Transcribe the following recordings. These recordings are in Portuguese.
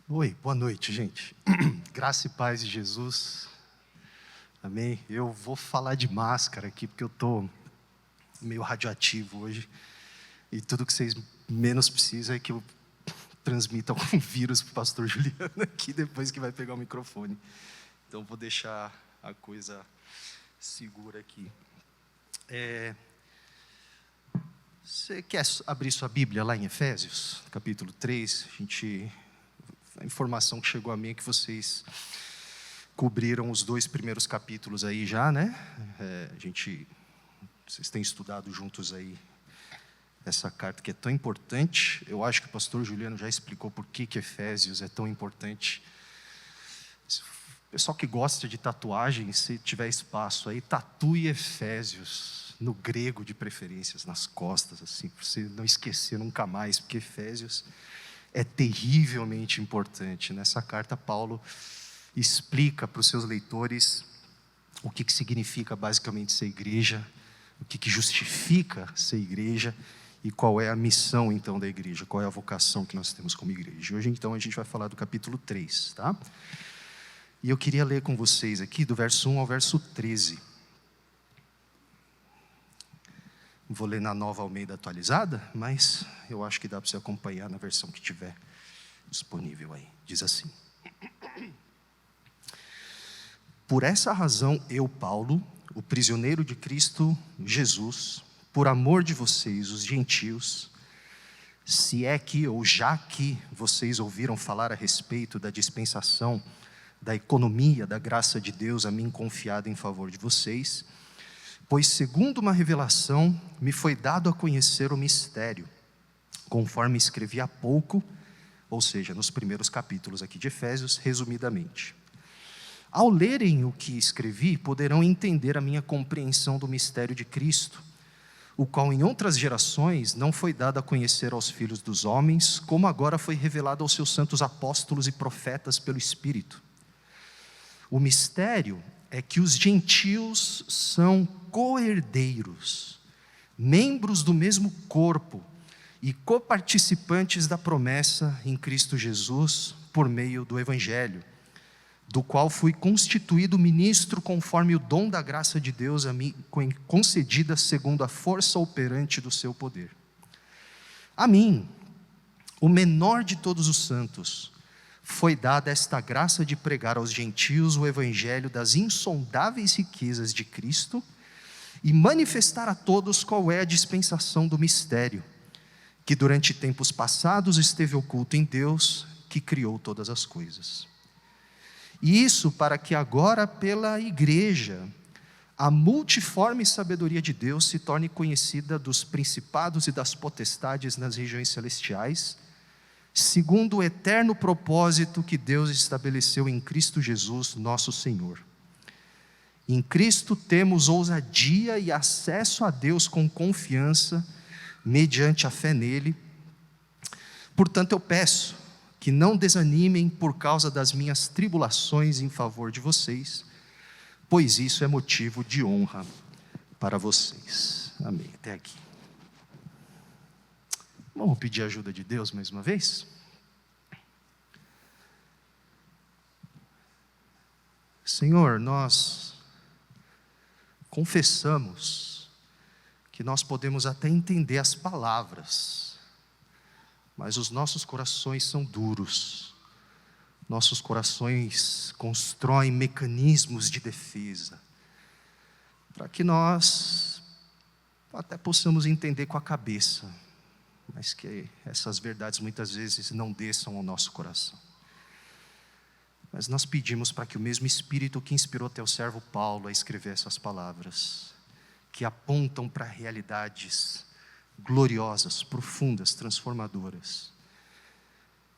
Oi, boa noite, gente. Graça e paz de Jesus. Amém. Eu vou falar de máscara aqui, porque eu estou meio radioativo hoje. E tudo que vocês menos precisam é que eu transmita algum vírus para o pastor Juliano aqui, depois que vai pegar o microfone. Então, vou deixar a coisa segura aqui. Você quer abrir sua Bíblia lá em Efésios, capítulo 3? A informação que chegou a mim é que vocês cobriram os 2 primeiros capítulos aí já, né? Vocês têm estudado juntos aí essa carta que é tão importante. Eu acho que o pastor Juliano já explicou por que Efésios é tão importante. O pessoal que gosta de tatuagem, se tiver espaço aí, tatue Efésios, no grego de preferências, nas costas, assim, para você não esquecer nunca mais, porque Efésios é terrivelmente importante. Nessa carta, Paulo explica para os seus leitores o que significa basicamente ser igreja, o que justifica ser igreja e qual é a missão então da igreja, qual é a vocação que nós temos como igreja. Hoje então a gente vai falar do capítulo 3, tá? E eu queria ler com vocês aqui do verso 1 ao verso 13. Vou ler na Nova Almeida atualizada, mas eu acho que dá para você acompanhar na versão que tiver disponível aí. Diz assim: Por essa razão eu, Paulo, o prisioneiro de Cristo Jesus, por amor de vocês, os gentios, se é que ou já que vocês ouviram falar a respeito da dispensação, da economia, da graça de Deus a mim confiada em favor de vocês, pois segundo uma revelação me foi dado a conhecer o mistério, conforme escrevi há pouco, ou seja, nos primeiros capítulos aqui de Efésios, resumidamente. Ao lerem o que escrevi, poderão entender a minha compreensão do mistério de Cristo, o qual em outras gerações não foi dado a conhecer aos filhos dos homens, como agora foi revelado aos seus santos apóstolos e profetas pelo Espírito. O mistério é que os gentios são co-herdeiros, membros do mesmo corpo e coparticipantes da promessa em Cristo Jesus por meio do Evangelho, do qual fui constituído ministro conforme o dom da graça de Deus a mim concedida segundo a força operante do seu poder. A mim, o menor de todos os santos, foi dada esta graça de pregar aos gentios o evangelho das insondáveis riquezas de Cristo e manifestar a todos qual é a dispensação do mistério, que durante tempos passados esteve oculto em Deus, que criou todas as coisas. E isso para que agora pela igreja a multiforme sabedoria de Deus se torne conhecida dos principados e das potestades nas regiões celestiais, segundo o eterno propósito que Deus estabeleceu em Cristo Jesus, nosso Senhor. Em Cristo temos ousadia e acesso a Deus com confiança, mediante a fé nele. Portanto, eu peço que não desanimem por causa das minhas tribulações em favor de vocês, pois isso é motivo de honra para vocês. Amém. Até aqui. Vamos pedir a ajuda de Deus mais uma vez? Senhor, nós confessamos que nós podemos até entender as palavras, mas os nossos corações são duros. Nossos corações constroem mecanismos de defesa, para que nós até possamos entender com a cabeça, mas que essas verdades muitas vezes não desçam ao nosso coração. Mas nós pedimos para que o mesmo Espírito que inspirou teu servo Paulo a escrever essas palavras, que apontam para realidades gloriosas, profundas, transformadoras,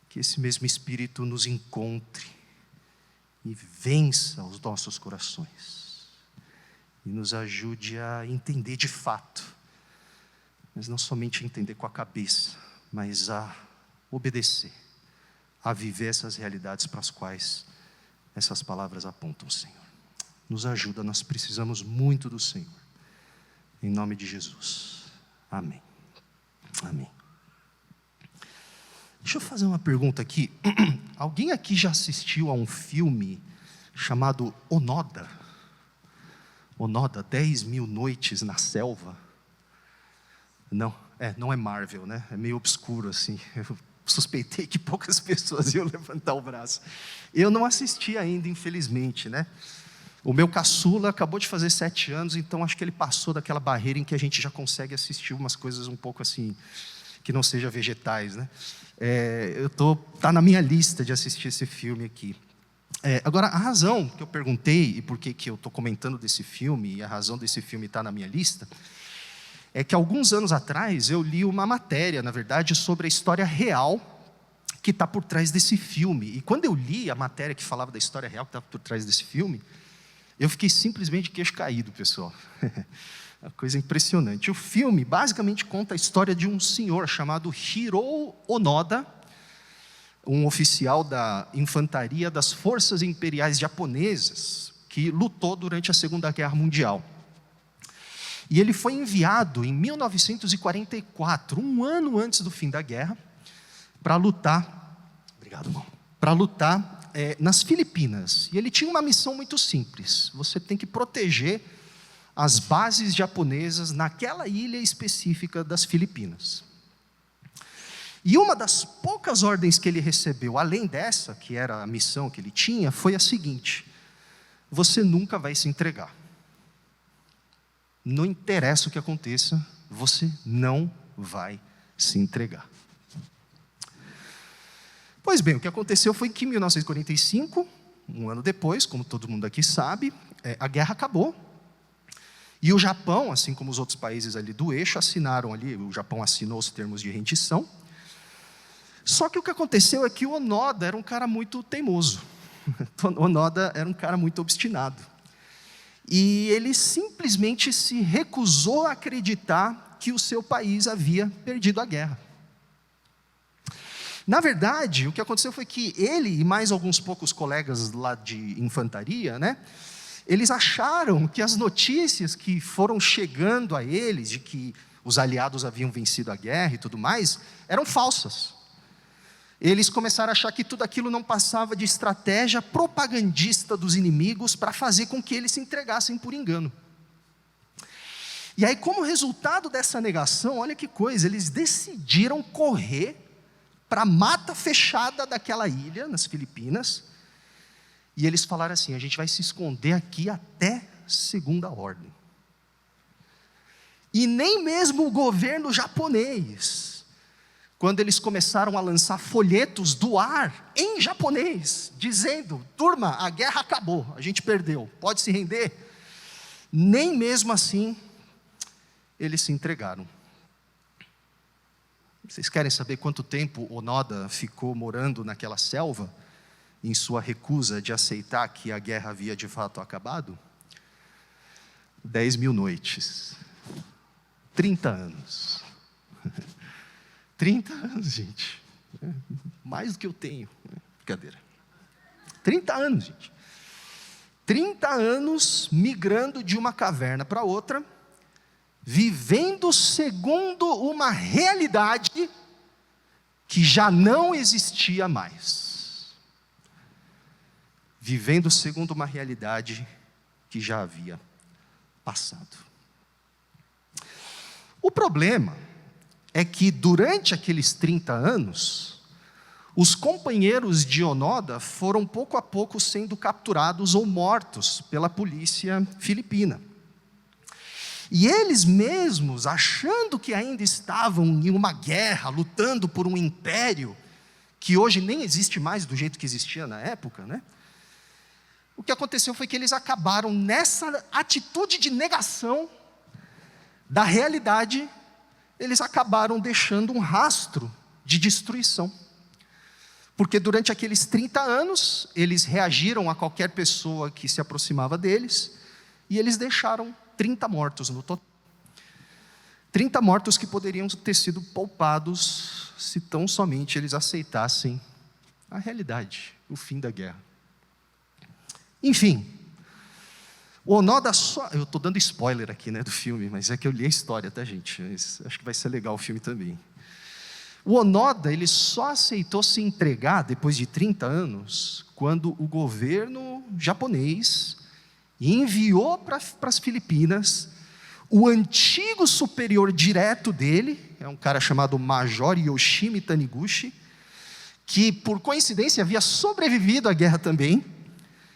que esse mesmo Espírito nos encontre e vença os nossos corações, e nos ajude a entender de fato, mas não somente entender com a cabeça, mas a obedecer, a viver essas realidades para as quais essas palavras apontam, Senhor. Nos ajuda, nós precisamos muito do Senhor, em nome de Jesus, amém. Amém. Deixa eu fazer uma pergunta aqui. Alguém aqui já assistiu a um filme chamado Onoda? Onoda, 10.000 Noites na Selva? Não, não é Marvel, né? É meio obscuro assim. Eu suspeitei que poucas pessoas iam levantar o braço. Eu não assisti ainda, infelizmente, né? O meu caçula acabou de fazer 7 anos, então acho que ele passou daquela barreira em que a gente já consegue assistir umas coisas um pouco assim, que não sejam vegetais, né? Tá na minha lista de assistir esse filme aqui. Agora, a razão que eu perguntei e por que eu estou comentando desse filme, e a razão desse filme está na minha lista, é que alguns anos atrás eu li uma matéria, na verdade, sobre a história real que está por trás desse filme. E quando eu li a matéria que falava da história real que estava por trás desse filme, eu fiquei simplesmente de queixo caído, pessoal. Uma coisa impressionante. O filme basicamente conta a história de um senhor chamado Hiroo Onoda, um oficial da infantaria das forças imperiais japonesas, que lutou durante a Segunda Guerra Mundial. E ele foi enviado em 1944, um ano antes do fim da guerra, para lutar, nas Filipinas. E ele tinha uma missão muito simples: você tem que proteger as bases japonesas naquela ilha específica das Filipinas. E uma das poucas ordens que ele recebeu, além dessa, que era a missão que ele tinha, foi a seguinte: você nunca vai se entregar. Não interessa o que aconteça, você não vai se entregar. Pois bem, o que aconteceu foi que em 1945, um ano depois, como todo mundo aqui sabe, a guerra acabou. E o Japão, assim como os outros países ali do eixo, assinaram ali, o Japão assinou os termos de rendição. Só que o que aconteceu é que o Onoda era um cara muito teimoso. O Onoda era um cara muito obstinado. E ele simplesmente se recusou a acreditar que o seu país havia perdido a guerra. Na verdade, o que aconteceu foi que ele e mais alguns poucos colegas lá de infantaria, né, eles acharam que as notícias que foram chegando a eles, de que os aliados haviam vencido a guerra e tudo mais, eram falsas. Eles começaram a achar que tudo aquilo não passava de estratégia propagandista dos inimigos para fazer com que eles se entregassem por engano. E aí, como resultado dessa negação, olha que coisa, eles decidiram correr para a mata fechada daquela ilha, nas Filipinas, e eles falaram assim: a gente vai se esconder aqui até segunda ordem. E nem mesmo o governo japonês, quando eles começaram a lançar folhetos do ar em japonês, dizendo: turma, a guerra acabou, a gente perdeu, pode se render. Nem mesmo assim, eles se entregaram. Vocês querem saber quanto tempo Onoda ficou morando naquela selva, em sua recusa de aceitar que a guerra havia de fato acabado? 10.000 noites. 30 anos. 30 anos, gente. Mais do que eu tenho. Brincadeira. 30 anos, gente. 30 anos migrando de uma caverna para outra, vivendo segundo uma realidade que já não existia mais. Vivendo segundo uma realidade que já havia passado. O problema é que durante aqueles 30 anos, os companheiros de Onoda foram pouco a pouco sendo capturados ou mortos pela polícia filipina. E eles mesmos, achando que ainda estavam em uma guerra, lutando por um império, que hoje nem existe mais do jeito que existia na época, né? O que aconteceu foi que eles acabaram nessa atitude de negação da realidade, eles acabaram deixando um rastro de destruição. Porque durante aqueles 30 anos, eles reagiram a qualquer pessoa que se aproximava deles, e eles deixaram 30 mortos no total. 30 mortos que poderiam ter sido poupados se tão somente eles aceitassem a realidade, o fim da guerra. Enfim, o Onoda só... Eu estou dando spoiler aqui, né, do filme, mas é que eu li a história, tá, gente? Acho que vai ser legal o filme também. O Onoda, ele só aceitou se entregar depois de 30 anos, quando o governo japonês enviou para as Filipinas o antigo superior direto dele, é um cara chamado Major Yoshimi Taniguchi, que por coincidência havia sobrevivido à guerra também.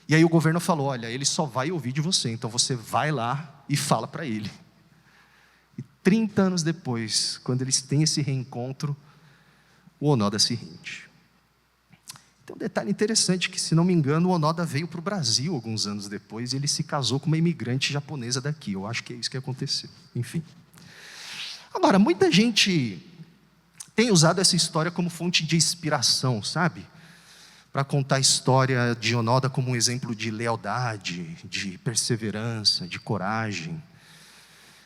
E aí o governo falou: olha, ele só vai ouvir de você, então você vai lá e fala para ele. E 30 anos depois, quando eles têm esse reencontro, o Onoda se rende. Tem um detalhe interessante, que se não me engano, o Onoda veio para o Brasil alguns anos depois, e ele se casou com uma imigrante japonesa daqui. Eu acho que é isso que aconteceu. Enfim. Agora, muita gente tem usado essa história como fonte de inspiração, sabe? Para contar a história de Onoda como um exemplo de lealdade, de perseverança, de coragem.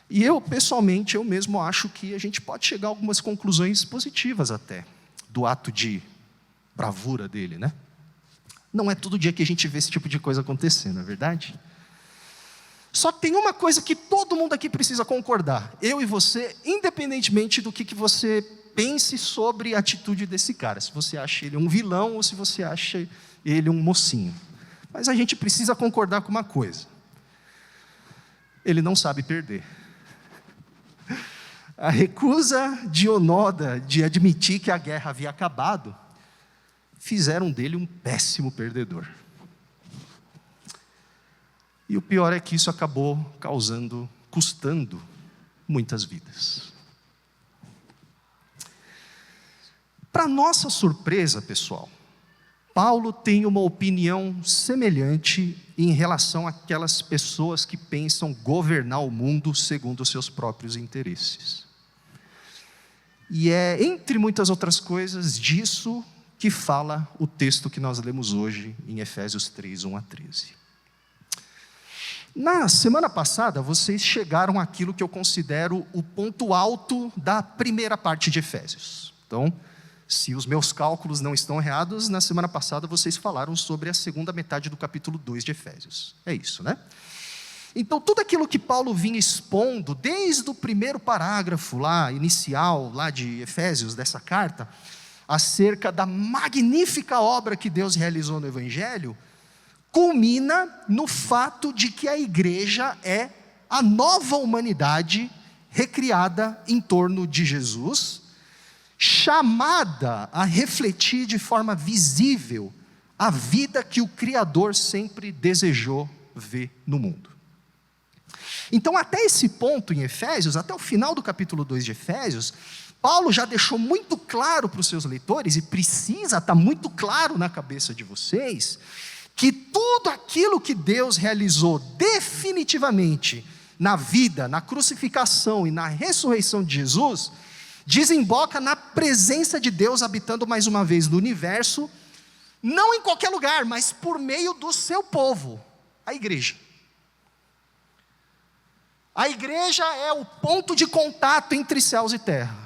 E eu, pessoalmente, eu mesmo acho que a gente pode chegar a algumas conclusões positivas até, do ato de bravura dele, né? Não é todo dia que a gente vê esse tipo de coisa acontecer, não é verdade? Só que tem uma coisa que todo mundo aqui precisa concordar, eu e você, independentemente do que você pense sobre a atitude desse cara, se você acha ele um vilão ou se você acha ele um mocinho. Mas a gente precisa concordar com uma coisa: ele não sabe perder. A recusa de Onoda de admitir que a guerra havia acabado fizeram dele um péssimo perdedor. E o pior é que isso acabou custando muitas vidas. Para nossa surpresa, pessoal, Paulo tem uma opinião semelhante em relação àquelas pessoas que pensam governar o mundo segundo os seus próprios interesses. E é, entre muitas outras coisas, disso que fala o texto que nós lemos hoje em Efésios 3, 1 a 13. Na semana passada, vocês chegaram àquilo que eu considero o ponto alto da primeira parte de Efésios. Então, se os meus cálculos não estão errados, na semana passada vocês falaram sobre a segunda metade do capítulo 2 de Efésios. É isso, né? Então, tudo aquilo que Paulo vinha expondo, desde o primeiro parágrafo lá, inicial, lá de Efésios, dessa carta, acerca da magnífica obra que Deus realizou no Evangelho, culmina no fato de que a igreja é a nova humanidade recriada em torno de Jesus, chamada a refletir de forma visível a vida que o Criador sempre desejou ver no mundo. Então, até esse ponto em Efésios, até o final do capítulo 2 de Efésios, Paulo já deixou muito claro para os seus leitores, e precisa estar muito claro na cabeça de vocês, que tudo aquilo que Deus realizou definitivamente na vida, na crucificação e na ressurreição de Jesus, desemboca na presença de Deus habitando mais uma vez no universo, não em qualquer lugar, mas por meio do seu povo, a igreja. A igreja é o ponto de contato entre céus e terra.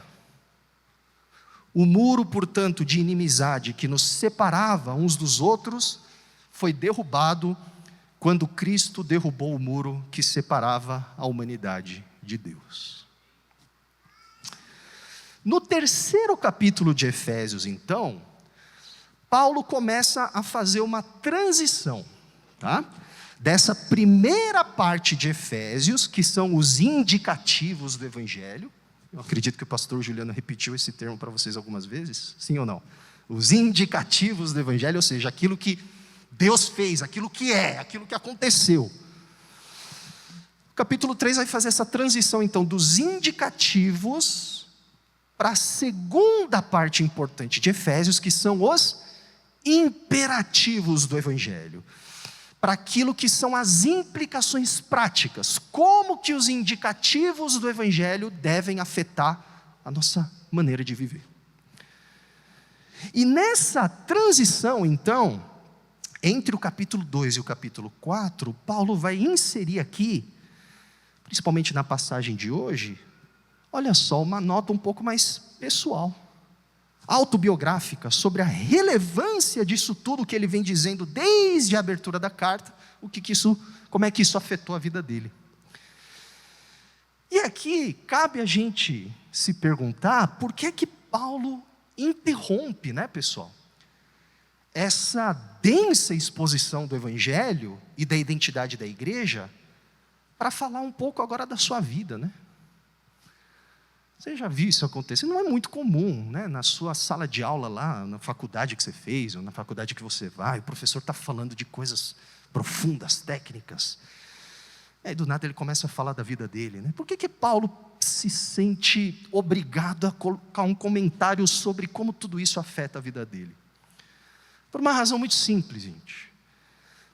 O muro, portanto, de inimizade que nos separava uns dos outros, foi derrubado quando Cristo derrubou o muro que separava a humanidade de Deus. No terceiro capítulo de Efésios, então, Paulo começa a fazer uma transição, tá? Dessa primeira parte de Efésios, que são os indicativos do Evangelho. Eu acredito que o pastor Juliano repetiu esse termo para vocês algumas vezes, sim ou não? Os indicativos do Evangelho, ou seja, aquilo que Deus fez, aquilo que é, aquilo que aconteceu. O capítulo 3 vai fazer essa transição, então, dos indicativos para a segunda parte importante de Efésios, que são os imperativos do Evangelho. Para aquilo que são as implicações práticas, como que os indicativos do Evangelho devem afetar a nossa maneira de viver. E nessa transição, então, entre o capítulo 2 e o capítulo 4, Paulo vai inserir aqui, principalmente na passagem de hoje, olha só, uma nota um pouco mais pessoal, autobiográfica, sobre a relevância disso tudo que ele vem dizendo desde a abertura da carta, como é que isso afetou a vida dele. E aqui cabe a gente se perguntar por que Paulo interrompe, né, pessoal, essa densa exposição do Evangelho e da identidade da igreja para falar um pouco agora da sua vida, né? Você já viu isso acontecer? Não é muito comum, né? Na sua sala de aula lá, na faculdade que você fez, ou na faculdade que você vai, o professor está falando de coisas profundas, técnicas. Aí do nada ele começa a falar da vida dele, né? Por que Paulo se sente obrigado a colocar um comentário sobre como tudo isso afeta a vida dele? Por uma razão muito simples, gente.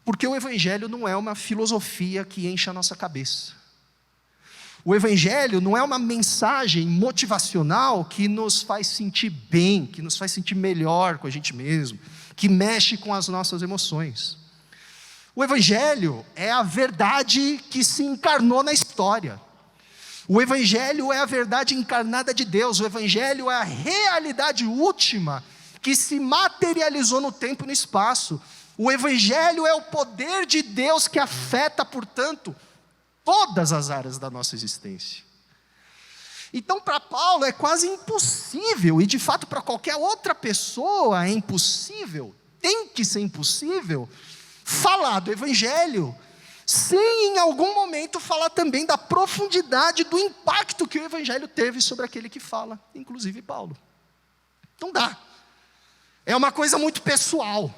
Porque o Evangelho não é uma filosofia que enche a nossa cabeça. O Evangelho não é uma mensagem motivacional que nos faz sentir bem, que nos faz sentir melhor com a gente mesmo, que mexe com as nossas emoções. O Evangelho é a verdade que se encarnou na história. O Evangelho é a verdade encarnada de Deus. O Evangelho é a realidade última que se materializou no tempo e no espaço. O Evangelho é o poder de Deus que afeta, portanto, todas as áreas da nossa existência. Então, para Paulo é quase impossível, e de fato para qualquer outra pessoa é impossível, tem que ser impossível, falar do Evangelho, sem em algum momento falar também da profundidade do impacto que o Evangelho teve sobre aquele que fala, inclusive Paulo. Não dá. É uma coisa muito pessoal.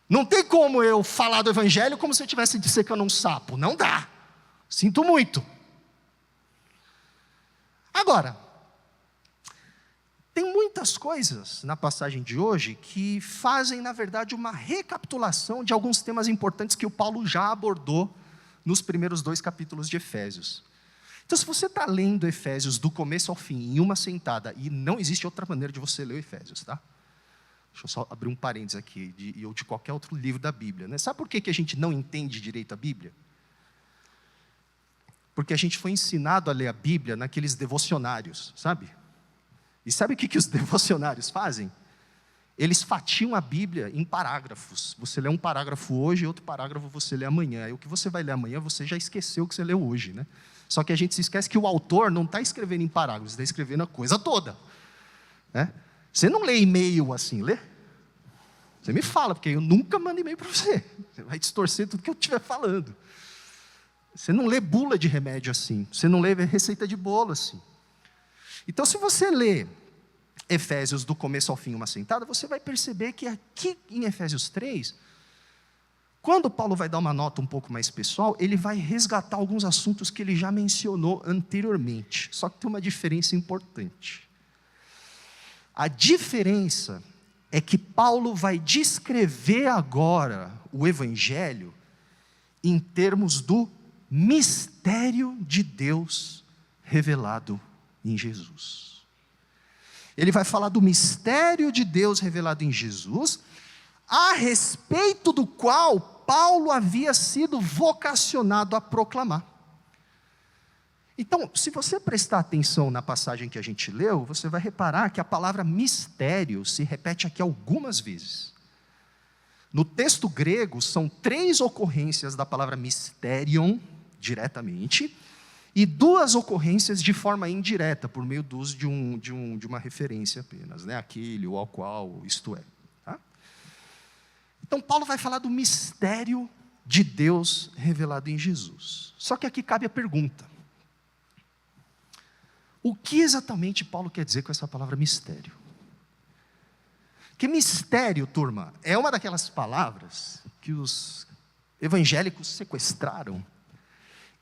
Não tem como eu falar do Evangelho como se eu estivesse dissecando um sapo. Não dá. Sinto muito. Agora, tem muitas coisas na passagem de hoje que fazem, na verdade, uma recapitulação de alguns temas importantes que o Paulo já abordou nos primeiros 2 capítulos de Efésios. Então, se você está lendo Efésios do começo ao fim, em uma sentada, e não existe outra maneira de você ler Efésios, tá? Deixa eu só abrir um parênteses aqui, ou de qualquer outro livro da Bíblia, né? Sabe por que a gente não entende direito a Bíblia? Porque a gente foi ensinado a ler a Bíblia naqueles devocionários, sabe? E sabe o que os devocionários fazem? Eles fatiam a Bíblia em parágrafos. Você lê um parágrafo hoje, outro parágrafo você lê amanhã. E o que você vai ler amanhã, você já esqueceu o que você leu hoje, né? Só que a gente se esquece que o autor não está escrevendo em parágrafos, está escrevendo a coisa toda, né? Você não lê e-mail assim, lê? Você me fala, porque eu nunca mando e-mail para você. Você vai distorcer tudo que eu estiver falando. Você não lê bula de remédio assim. Você não lê receita de bolo assim. Então, se você lê Efésios do começo ao fim uma sentada, você vai perceber que aqui em Efésios 3, quando Paulo vai dar uma nota um pouco mais pessoal, ele vai resgatar alguns assuntos que ele já mencionou anteriormente. Só que tem uma diferença importante. A diferença é que Paulo vai descrever agora o Evangelho em termos do mistério de Deus revelado em Jesus. Ele vai falar do mistério de Deus revelado em Jesus, a respeito do qual Paulo havia sido vocacionado a proclamar. Então, se você prestar atenção na passagem que a gente leu, você vai reparar que a palavra mistério se repete aqui algumas vezes. No texto grego, são 3 ocorrências da palavra mysterion, diretamente, e 2 ocorrências de forma indireta, por meio do uso de uma referência apenas, né? Aquele, ou ao qual, isto é. Tá? Então, Paulo vai falar do mistério de Deus revelado em Jesus. Só que aqui cabe a pergunta. O que exatamente Paulo quer dizer com essa palavra mistério? Que mistério, turma, é uma daquelas palavras que os evangélicos sequestraram.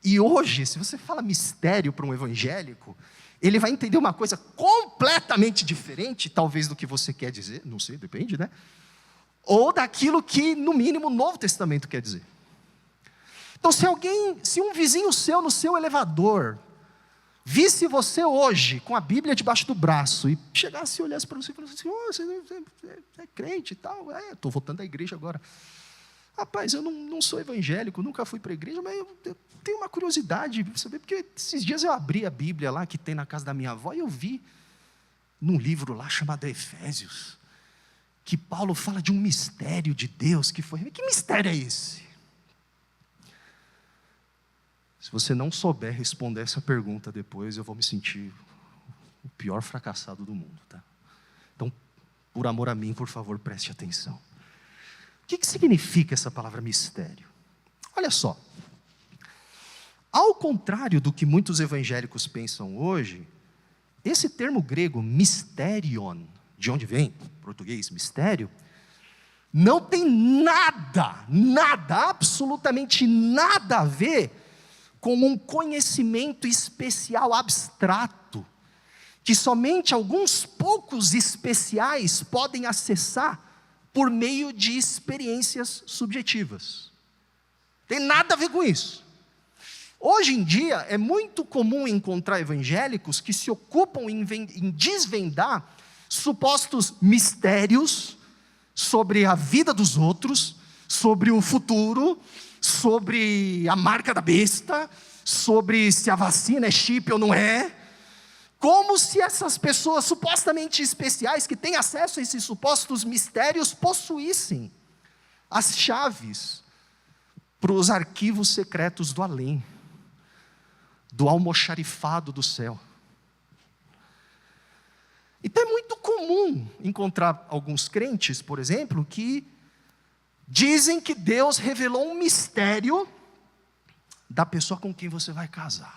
E hoje, se você fala mistério para um evangélico, ele vai entender uma coisa completamente diferente, talvez do que você quer dizer, não sei, depende, né? Ou daquilo que, no mínimo, o Novo Testamento quer dizer. Então, se um vizinho seu no seu elevador visse você hoje com a Bíblia debaixo do braço e chegasse e olhasse para você e falasse assim, você é crente e tal, estou voltando à igreja agora. Rapaz, eu não sou evangélico, nunca fui para a igreja, mas eu tenho uma curiosidade de saber, porque esses dias eu abri a Bíblia lá, que tem na casa da minha avó, e eu vi num livro lá chamado Efésios, que Paulo fala de um mistério de Deus que foi. Que mistério é esse? Se você não souber responder essa pergunta depois, eu vou me sentir o pior fracassado do mundo, tá? Por amor a mim, por favor, preste atenção. O que significa essa palavra mistério? Olha só. Ao contrário do que muitos evangélicos pensam hoje, esse termo grego, mysterion, de onde vem, português, mistério, não tem nada, absolutamente nada a ver com um conhecimento especial abstrato, que somente alguns poucos especiais podem acessar por meio de experiências subjetivas. Tem nada a ver com isso. Hoje em dia, é muito comum encontrar evangélicos que se ocupam em desvendar supostos mistérios sobre a vida dos outros, sobre o futuro, sobre a marca da besta, sobre se a vacina é chip ou não é, como se essas pessoas supostamente especiais, que têm acesso a esses supostos mistérios, possuíssem as chaves para os arquivos secretos do além, do almoxarifado do céu. Então é muito comum encontrar alguns crentes, por exemplo, que dizem que Deus revelou um mistério da pessoa com quem você vai casar.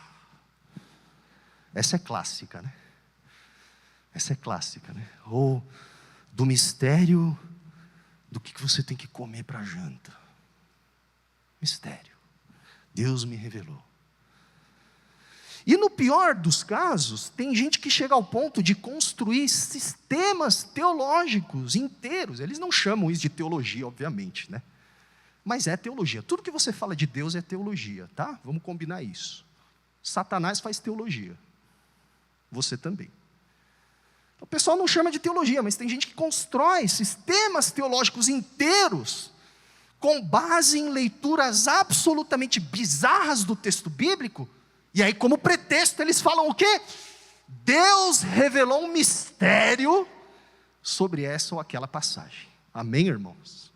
Essa é clássica, né? Essa é clássica, né? Ou do mistério do que você tem que comer para a janta. Mistério. Deus me revelou. E no pior dos casos, tem gente que chega ao ponto de construir sistemas teológicos inteiros. Eles não chamam isso de teologia, obviamente, né? Mas é teologia. Tudo que você fala de Deus é teologia, tá? Vamos combinar isso. Satanás faz teologia. Você também. O pessoal não chama de teologia, mas tem gente que constrói sistemas teológicos inteiros com base em leituras absolutamente bizarras do texto bíblico. E aí, como pretexto, eles falam o quê? Deus revelou um mistério sobre essa ou aquela passagem. Amém, irmãos?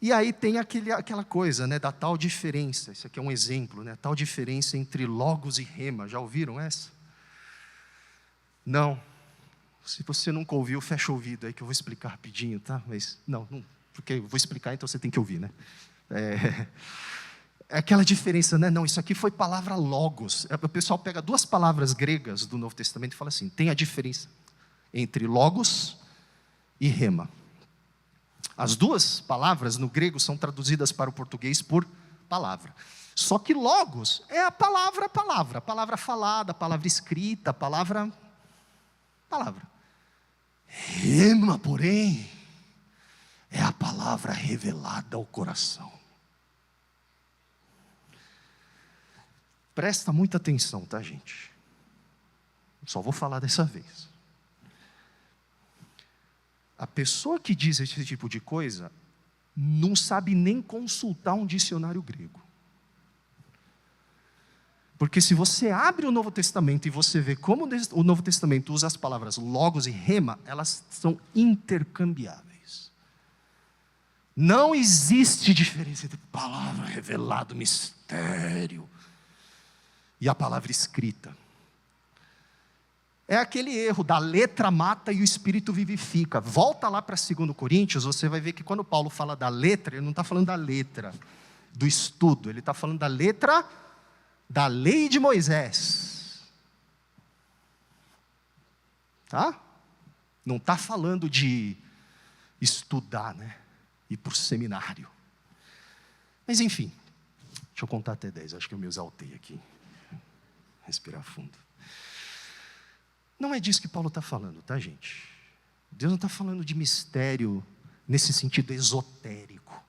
E aí tem aquela coisa, né, da tal diferença. Isso aqui é um exemplo, né? Tal diferença entre logos e rema. Já ouviram essa? Não. Se você nunca ouviu, fecha o ouvido aí que eu vou explicar rapidinho, tá? Mas não, porque eu vou explicar, então você tem que ouvir, né? É aquela diferença, né? Não, isso aqui foi palavra logos. O pessoal pega duas palavras gregas do Novo Testamento e fala assim: tem a diferença entre logos e rema. As duas palavras no grego são traduzidas para o português por palavra. Só que logos é a palavra falada, a palavra escrita, a palavra. Rema, porém, é a palavra revelada ao coração. Presta muita atenção, tá, gente? Só vou falar dessa vez. A pessoa que diz esse tipo de coisa não sabe nem consultar um dicionário grego. Porque se você abre o Novo Testamento e você vê como o Novo Testamento usa as palavras logos e rema, elas são intercambiáveis. Não existe diferença entre palavra revelada, mistério, e a palavra escrita. É aquele erro da letra mata e o espírito vivifica. Volta lá para 2 Coríntios, você vai ver que quando Paulo fala da letra, ele não está falando da letra do estudo, ele está falando da letra da lei de Moisés. Tá? Não está falando de estudar, né? Ir para o seminário. Mas enfim, deixa eu contar até 10, acho que eu me exaltei aqui. Respirar fundo. Não é disso que Paulo está falando, tá, gente? Deus não está falando de mistério nesse sentido esotérico,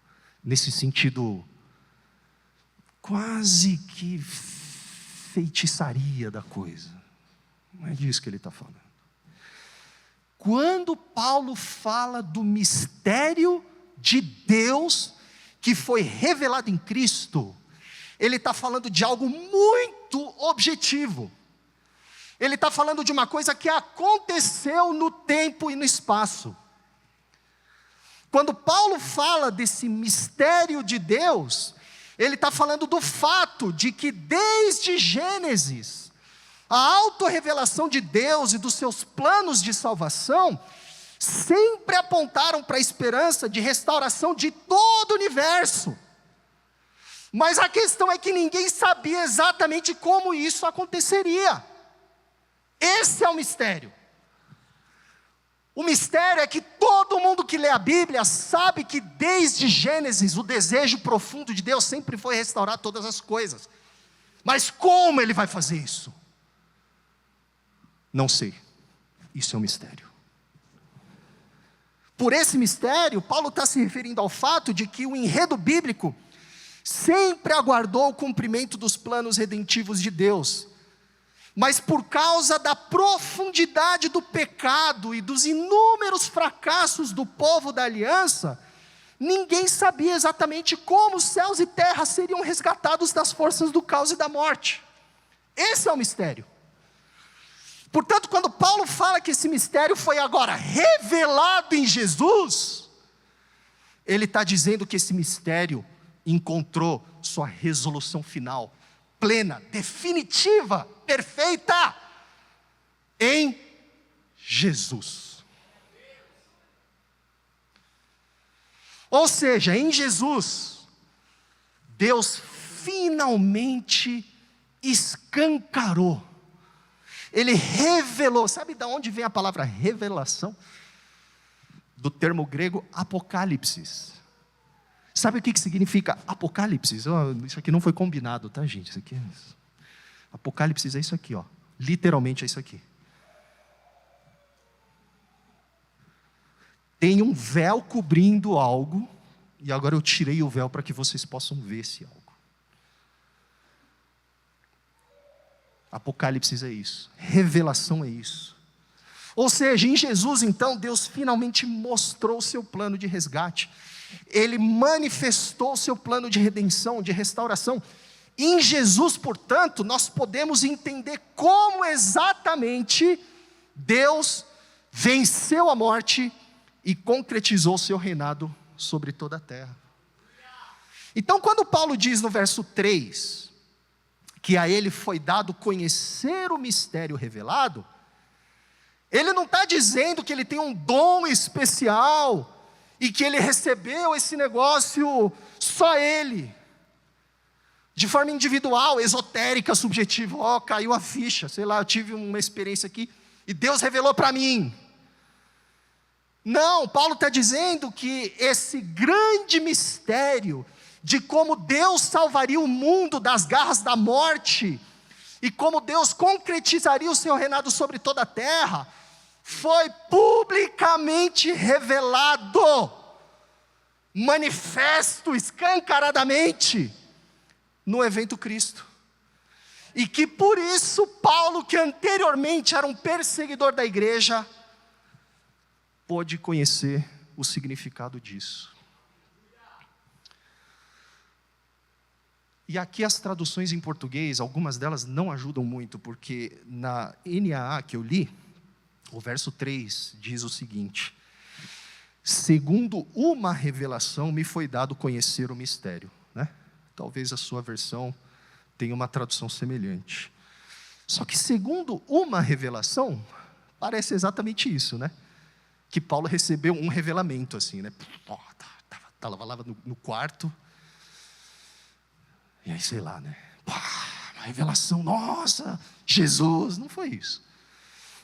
nesse sentido quase que feitiçaria da coisa. Não é disso que ele está falando. Quando Paulo fala do mistério de Deus que foi revelado em Cristo, ele está falando de algo muito objetivo. Ele está falando de uma coisa que aconteceu no tempo e no espaço. Quando Paulo fala desse mistério de Deus, ele está falando do fato de que desde Gênesis A autorrevelação de Deus e dos seus planos de salvação sempre apontaram para a esperança de restauração de todo o universo. Mas a questão é que ninguém sabia exatamente como isso aconteceria. Esse é o mistério. O mistério é que todo mundo que lê a Bíblia sabe que desde Gênesis o desejo profundo de Deus sempre foi restaurar todas as coisas. Mas como Ele vai fazer isso? Não sei. Isso é um mistério. Por esse mistério, Paulo está se referindo ao fato de que o enredo bíblico sempre aguardou o cumprimento dos planos redentivos de Deus. Mas por causa da profundidade do pecado e dos inúmeros fracassos do povo da aliança, ninguém sabia exatamente como os céus e terra seriam resgatados das forças do caos e da morte. Esse é o mistério. Portanto, quando Paulo fala que esse mistério foi agora revelado em Jesus, ele está dizendo que esse mistério encontrou sua resolução final, plena, definitiva, perfeita, em Jesus. Ou seja, em Jesus, Deus finalmente escancarou, Ele revelou. Sabe de onde vem a palavra revelação? Do termo grego apocalipse. Sabe o que significa apocalipse? Isso aqui não foi combinado, tá, gente? Isso aqui apocalipse é isso aqui, ó. Literalmente é isso aqui. Tem um véu cobrindo algo, e agora eu tirei o véu para que vocês possam ver esse algo. Apocalipse é isso, revelação é isso. Ou seja, em Jesus então, Deus finalmente mostrou o seu plano de resgate. Ele manifestou o seu plano de redenção, de restauração. Em Jesus, portanto, nós podemos entender como exatamente Deus venceu a morte e concretizou o seu reinado sobre toda a terra. Então, quando Paulo diz no verso 3, que a ele foi dado conhecer o mistério revelado, ele não está dizendo que ele tem um dom especial, e que ele recebeu esse negócio só ele, de forma individual, esotérica, subjetiva. Caiu a ficha, sei lá, eu tive uma experiência aqui, e Deus revelou para mim. Não, Paulo está dizendo que esse grande mistério, de como Deus salvaria o mundo das garras da morte, e como Deus concretizaria o seu reinado sobre toda a terra, foi publicamente revelado, manifesto, escancaradamente, no evento Cristo. E que por isso Paulo, que anteriormente era um perseguidor da igreja, pôde conhecer o significado disso. E aqui as traduções em português, algumas delas não ajudam muito, porque na NAA que eu li, o verso 3 diz o seguinte: segundo uma revelação me foi dado conhecer o mistério. Talvez a sua versão tenha uma tradução semelhante. Só que segundo uma revelação, parece exatamente isso, que Paulo recebeu um revelamento assim, Estava lá no quarto, e aí sei lá, uma revelação, nossa, Jesus, não foi isso.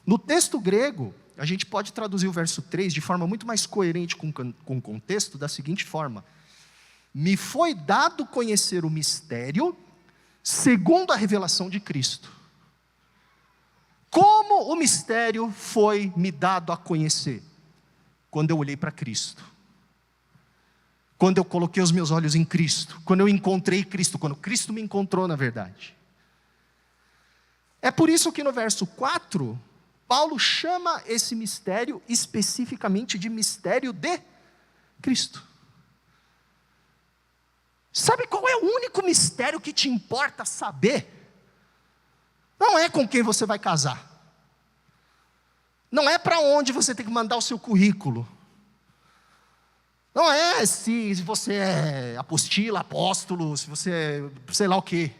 No texto grego, a gente pode traduzir o verso 3 de forma muito mais coerente com o contexto, da seguinte forma: me foi dado conhecer o mistério segundo a revelação de Cristo. Como o mistério foi me dado a conhecer? Quando eu olhei para Cristo, quando eu coloquei os meus olhos em Cristo, quando eu encontrei Cristo, quando Cristo me encontrou na verdade. É por isso que no verso 4, Paulo chama esse mistério especificamente de mistério de Cristo. Sabe qual é o único mistério que te importa saber? Não é com quem você vai casar. Não é para onde você tem que mandar o seu currículo. Não é se você é apostila, apóstolo, se você é sei lá o quê.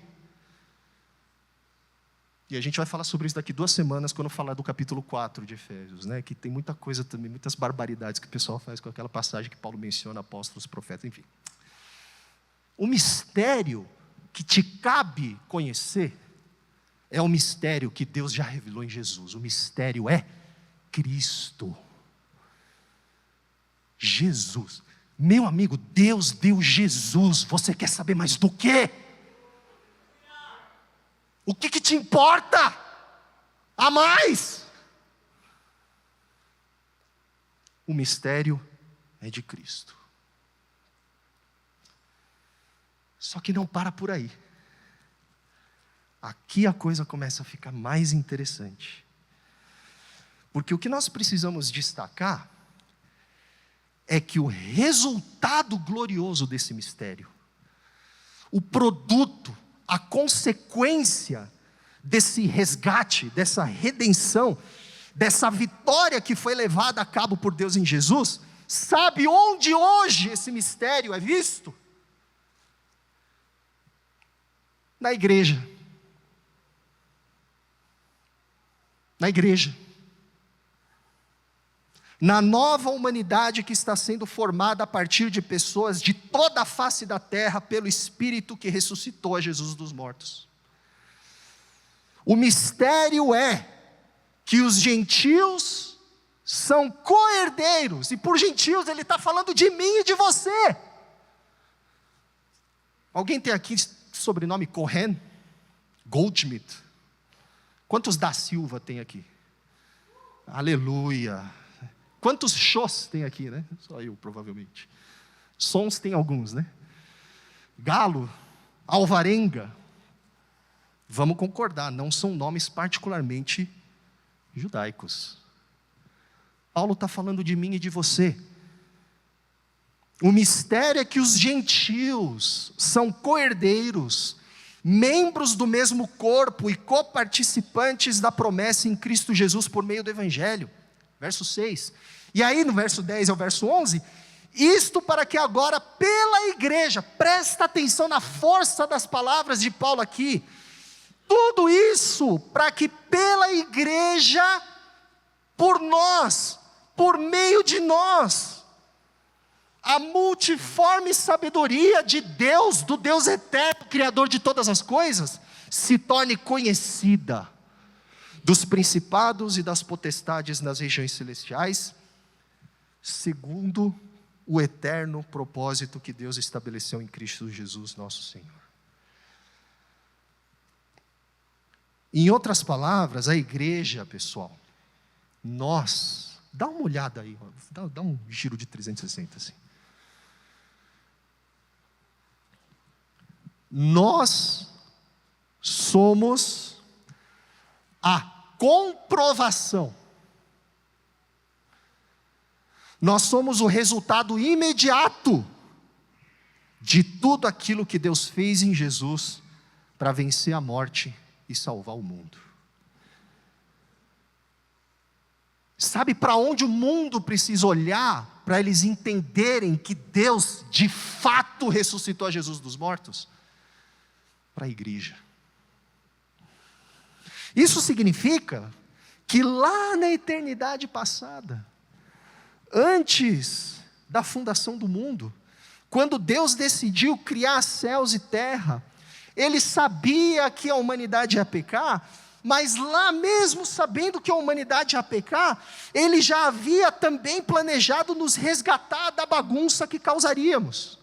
E a gente vai falar sobre isso daqui 2 semanas, quando falar do capítulo 4 de Efésios, né? Que tem muita coisa também, muitas barbaridades que o pessoal faz com aquela passagem que Paulo menciona, apóstolos, profetas, enfim. O mistério que te cabe conhecer é o mistério que Deus já revelou em Jesus. O mistério é Cristo. Jesus. Meu amigo, Deus deu Jesus. Você quer saber mais do quê? O que te importa? A mais? O mistério é de Cristo. Só que não para por aí. Aqui a coisa começa a ficar mais interessante. Porque o que nós precisamos destacar é que o resultado glorioso desse mistério, o produto, a consequência desse resgate, dessa redenção, dessa vitória que foi levada a cabo por Deus em Jesus, sabe onde hoje esse mistério é visto? Na igreja. Na igreja. Na nova humanidade que está sendo formada a partir de pessoas de toda a face da terra pelo Espírito que ressuscitou a Jesus dos mortos. O mistério é que os gentios são co-herdeiros, e por gentios ele está falando de mim e de você. Alguém tem aqui sobrenome Cohen? Goldschmidt? Quantos da Silva tem aqui? Aleluia! Quantos shows tem aqui, né? Só eu, provavelmente. Sons tem alguns, né? Galo, Alvarenga. Vamos concordar, não são nomes particularmente judaicos. Paulo está falando de mim e de você. O mistério é que os gentios são co-herdeiros, membros do mesmo corpo e coparticipantes da promessa em Cristo Jesus por meio do Evangelho. Verso 6. E aí no verso 10 ao verso 11, isto para que agora pela igreja, presta atenção na força das palavras de Paulo aqui, tudo isso para que pela igreja, por nós, por meio de nós, a multiforme sabedoria de Deus, do Deus eterno, Criador de todas as coisas, se torne conhecida dos principados e das potestades nas regiões celestiais, segundo o eterno propósito que Deus estabeleceu em Cristo Jesus, nosso Senhor. Em outras palavras, a igreja, pessoal, nós, dá uma olhada aí, dá um giro de 360 assim. Nós somos a comprovação. Nós somos o resultado imediato de tudo aquilo que Deus fez em Jesus para vencer a morte e salvar o mundo. Sabe para onde o mundo precisa olhar para eles entenderem que Deus de fato ressuscitou a Jesus dos mortos? Para a igreja. Isso significa que lá na eternidade passada, antes da fundação do mundo, quando Deus decidiu criar céus e terra, Ele sabia que a humanidade ia pecar, mas lá mesmo sabendo que a humanidade ia pecar, Ele já havia também planejado nos resgatar da bagunça que causaríamos.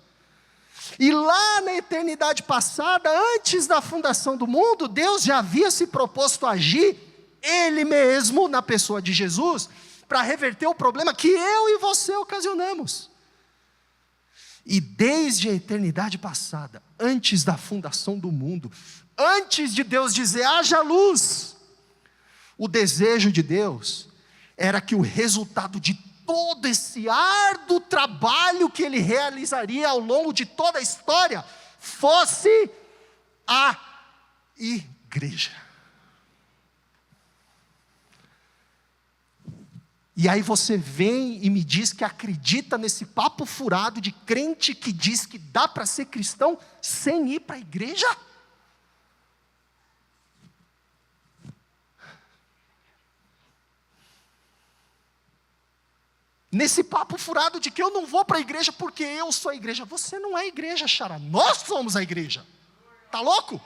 E lá na eternidade passada, antes da fundação do mundo, Deus já havia se proposto a agir, Ele mesmo, na pessoa de Jesus, para reverter o problema que eu e você ocasionamos. E desde a eternidade passada, antes da fundação do mundo, antes de Deus dizer, haja luz, o desejo de Deus era que o resultado de todo esse árduo trabalho que Ele realizaria ao longo de toda a história, fosse a igreja. E aí você vem e me diz que acredita nesse papo furado de crente que diz que dá para ser cristão sem ir para a igreja? nesse papo furado de que eu não vou para a igreja porque eu sou a igreja. Você não é a igreja, Xará. Nós somos a igreja. Tá louco?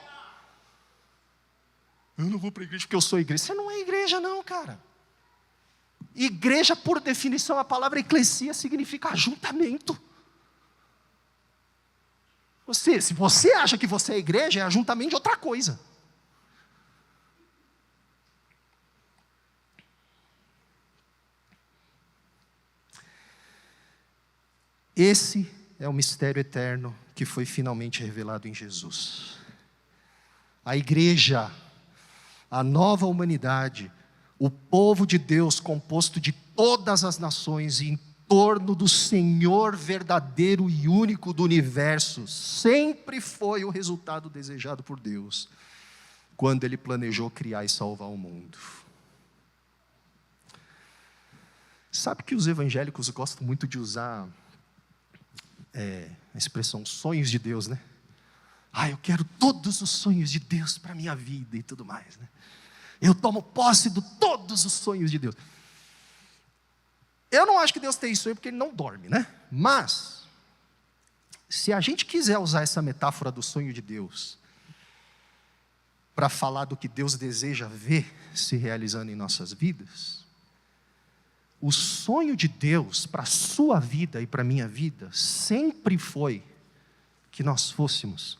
Eu não vou para a igreja porque eu sou a igreja. Você não é a igreja não, cara. Igreja, por definição, a palavra eclesia significa ajuntamento. Se você acha que você é igreja, é ajuntamento de outra coisa. Esse é o mistério eterno que foi finalmente revelado em Jesus. A igreja, a nova humanidade, o povo de Deus composto de todas as nações em torno do Senhor verdadeiro e único do universo, sempre foi o resultado desejado por Deus, quando Ele planejou criar e salvar o mundo. Sabe que os evangélicos gostam muito de usar a expressão sonhos de Deus, né? Eu quero todos os sonhos de Deus para a minha vida e tudo mais, né? Eu tomo posse de todos os sonhos de Deus. Eu não acho que Deus tem sonho porque Ele não dorme, né? Mas, se a gente quiser usar essa metáfora do sonho de Deus para falar do que Deus deseja ver se realizando em nossas vidas, o sonho de Deus para a sua vida e para a minha vida sempre foi que nós fôssemos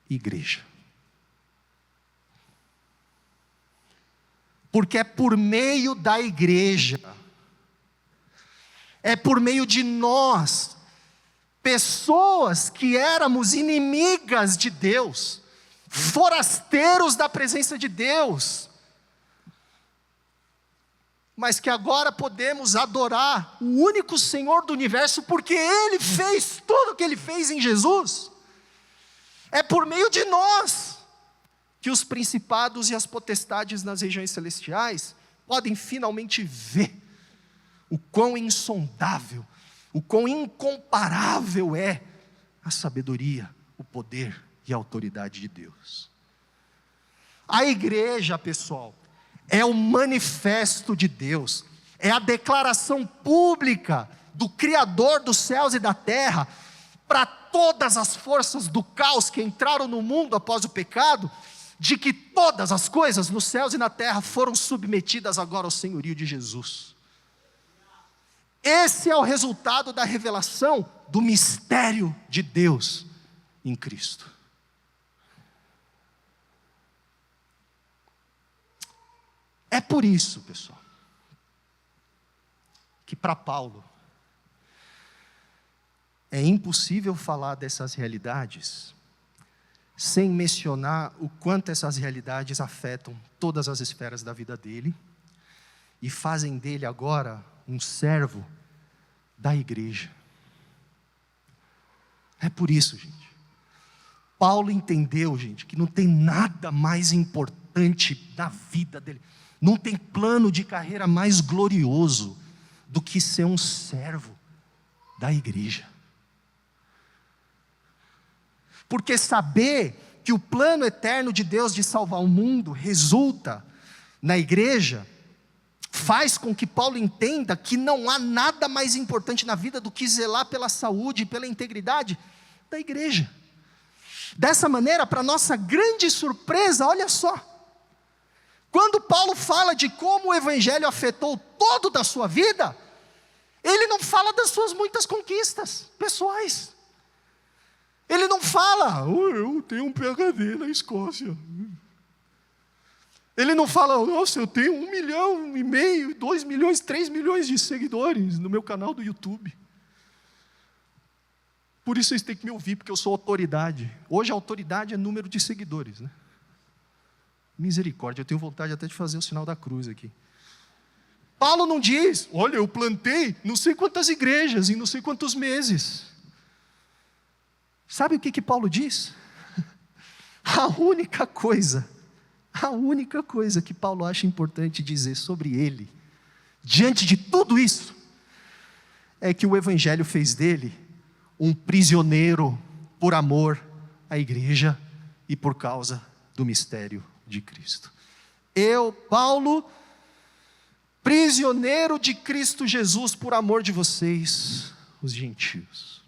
igreja. Porque é por meio da igreja, é por meio de nós, pessoas que éramos inimigas de Deus, forasteiros da presença de Deus, mas que agora podemos adorar o único Senhor do universo, porque Ele fez tudo o que Ele fez em Jesus. É por meio de nós que os principados e as potestades nas regiões celestiais podem finalmente ver o quão insondável, o quão incomparável é a sabedoria, o poder e a autoridade de Deus. A igreja, pessoal, é o manifesto de Deus, é a declaração pública do Criador dos céus e da terra para todas as forças do caos que entraram no mundo após o pecado, de que todas as coisas nos céus e na terra foram submetidas agora ao senhorio de Jesus. Esse é o resultado da revelação do mistério de Deus em Cristo. É por isso, pessoal, que para Paulo é impossível falar dessas realidades sem mencionar o quanto essas realidades afetam todas as esferas da vida dele e fazem dele agora um servo da igreja. É por isso, gente. Paulo entendeu, gente, que não tem nada mais importante na vida dele. Não tem plano de carreira mais glorioso do que ser um servo da igreja. Porque saber que o plano eterno de Deus de salvar o mundo resulta na igreja, faz com que Paulo entenda que não há nada mais importante na vida do que zelar pela saúde e pela integridade da igreja. Dessa maneira, para nossa grande surpresa, olha só, quando Paulo fala de como o evangelho afetou todo da sua vida, ele não fala das suas muitas conquistas pessoais. Ele não fala, eu tenho um PhD na Escócia. Ele não fala, nossa, eu tenho 1,5 milhão, 2 milhões, 3 milhões de seguidores no meu canal do YouTube. Por isso vocês têm que me ouvir, porque eu sou autoridade. Hoje a autoridade é número de seguidores, né? Misericórdia, eu tenho vontade até de fazer o sinal da cruz aqui. Paulo não diz, olha, eu plantei não sei quantas igrejas em não sei quantos meses. Sabe o que Paulo diz? A única coisa que Paulo acha importante dizer sobre ele, diante de tudo isso, é que o evangelho fez dele um prisioneiro por amor à igreja e por causa do mistério de Cristo. Paulo, prisioneiro de Cristo Jesus por amor de vocês, os gentios.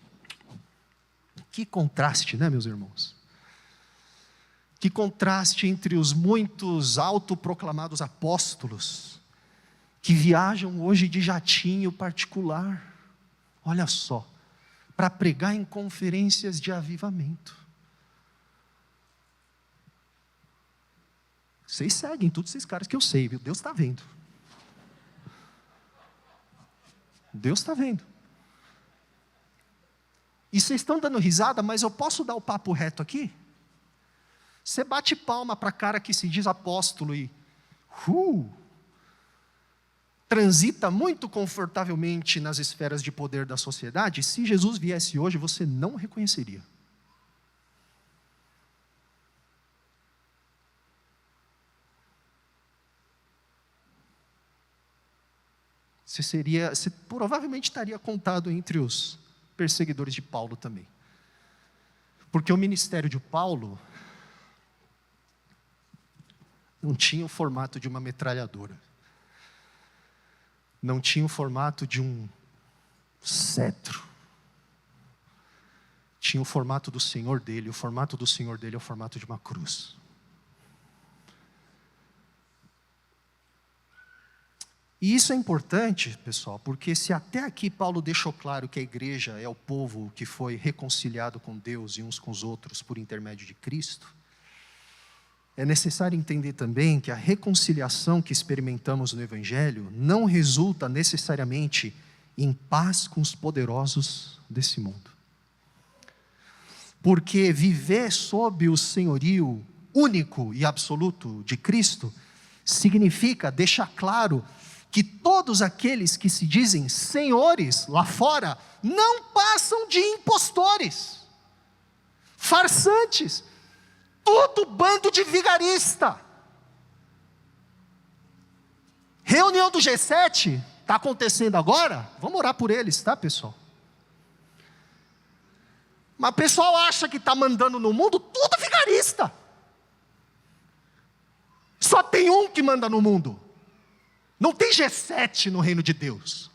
Que contraste, né, meus irmãos? Que contraste entre os muitos autoproclamados apóstolos que viajam hoje de jatinho particular, olha só, para pregar em conferências de avivamento. Vocês seguem todos esses caras que eu sei, viu? Deus está vendo. Deus está vendo. E vocês estão dando risada, mas eu posso dar o papo reto aqui? Você bate palma para cara que se diz apóstolo e transita muito confortavelmente nas esferas de poder da sociedade, se Jesus viesse hoje, você não reconheceria. Você provavelmente estaria contado entre os perseguidores de Paulo também. Porque o ministério de Paulo não tinha o formato de uma metralhadora. Não tinha o formato de um cetro. Tinha o formato do Senhor dele. O formato do Senhor dele é o formato de uma cruz. E isso é importante, pessoal, porque se até aqui Paulo deixou claro que a igreja é o povo que foi reconciliado com Deus e uns com os outros por intermédio de Cristo, é necessário entender também que a reconciliação que experimentamos no Evangelho não resulta necessariamente em paz com os poderosos desse mundo. Porque viver sob o senhorio único e absoluto de Cristo significa deixar claro que todos aqueles que se dizem senhores lá fora não passam de impostores, farsantes, tudo bando de vigarista. Reunião do G7 está acontecendo agora, vamos orar por eles, tá, pessoal? Mas o pessoal acha que está mandando no mundo, tudo vigarista. Só tem um que manda no mundo. Não tem G7 no reino de Deus.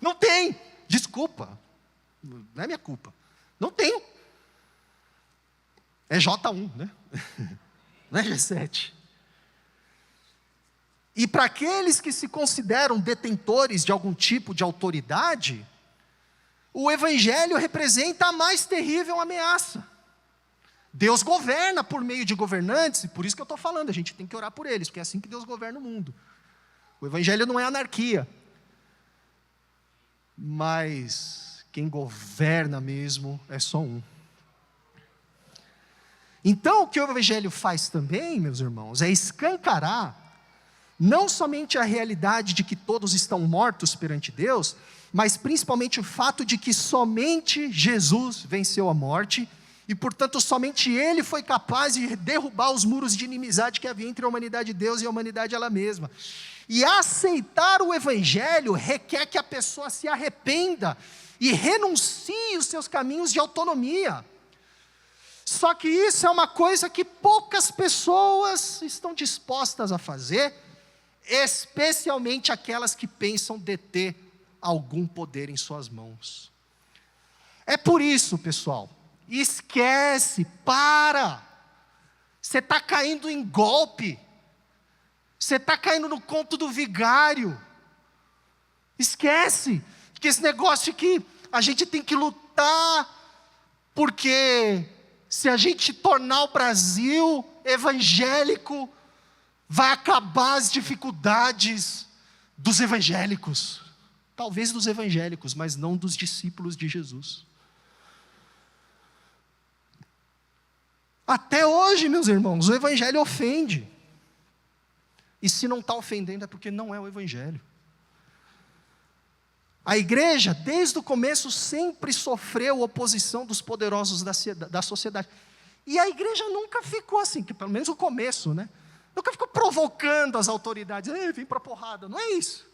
Não tem. Desculpa. Não é minha culpa. Não tem. É J1, né? Não é G7. E para aqueles que se consideram detentores de algum tipo de autoridade, o Evangelho representa a mais terrível ameaça. Deus governa por meio de governantes, e por isso que eu estou falando, a gente tem que orar por eles, porque é assim que Deus governa o mundo. O Evangelho não é anarquia. Mas quem governa mesmo é só um. Então o que o Evangelho faz também, meus irmãos, é escancarar não somente a realidade de que todos estão mortos perante Deus, mas principalmente o fato de que somente Jesus venceu a morte, e portanto somente Ele foi capaz de derrubar os muros de inimizade que havia entre a humanidade e Deus e a humanidade ela mesma. E aceitar o Evangelho requer que a pessoa se arrependa e renuncie os seus caminhos de autonomia. Só que isso é uma coisa que poucas pessoas estão dispostas a fazer, especialmente aquelas que pensam deter algum poder em suas mãos. É por isso, pessoal, esquece, para. Você está caindo em golpe. Você está caindo no conto do vigário. Esquece, que esse negócio que a gente tem que lutar, porque se a gente tornar o Brasil evangélico, vai acabar as dificuldades dos evangélicos. Talvez dos evangélicos, mas não dos discípulos de Jesus. Até hoje, meus irmãos, o Evangelho ofende. E se não está ofendendo é porque não é o Evangelho. A igreja, desde o começo, sempre sofreu oposição dos poderosos da sociedade. E a igreja nunca ficou assim, que pelo menos o começo, né? Nunca ficou provocando as autoridades. Vem para a porrada, não é isso.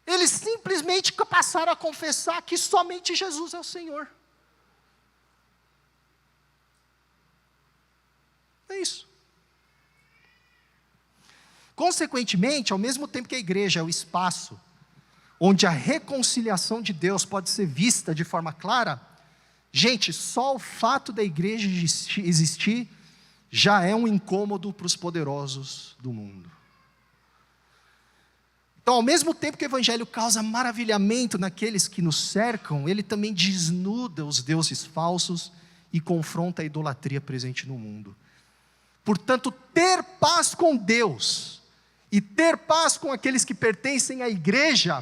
Eles simplesmente passaram a confessar que somente Jesus é o Senhor. É isso. Consequentemente, ao mesmo tempo que a igreja é o espaço onde a reconciliação de Deus pode ser vista de forma clara, gente, só o fato da igreja existir já é um incômodo para os poderosos do mundo. Então, ao mesmo tempo que o evangelho causa maravilhamento naqueles que nos cercam, ele também desnuda os deuses falsos e confronta a idolatria presente no mundo. Portanto, ter paz com Deus e ter paz com aqueles que pertencem à igreja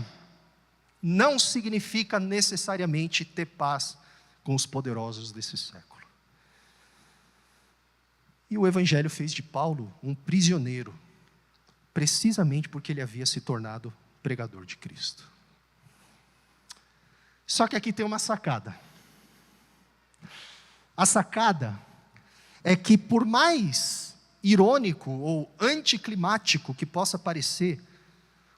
não significa necessariamente ter paz com os poderosos desse século. E o evangelho fez de Paulo um prisioneiro, precisamente porque ele havia se tornado pregador de Cristo. Só que aqui tem uma sacada. A sacada é que, por mais irônico ou anticlimático que possa parecer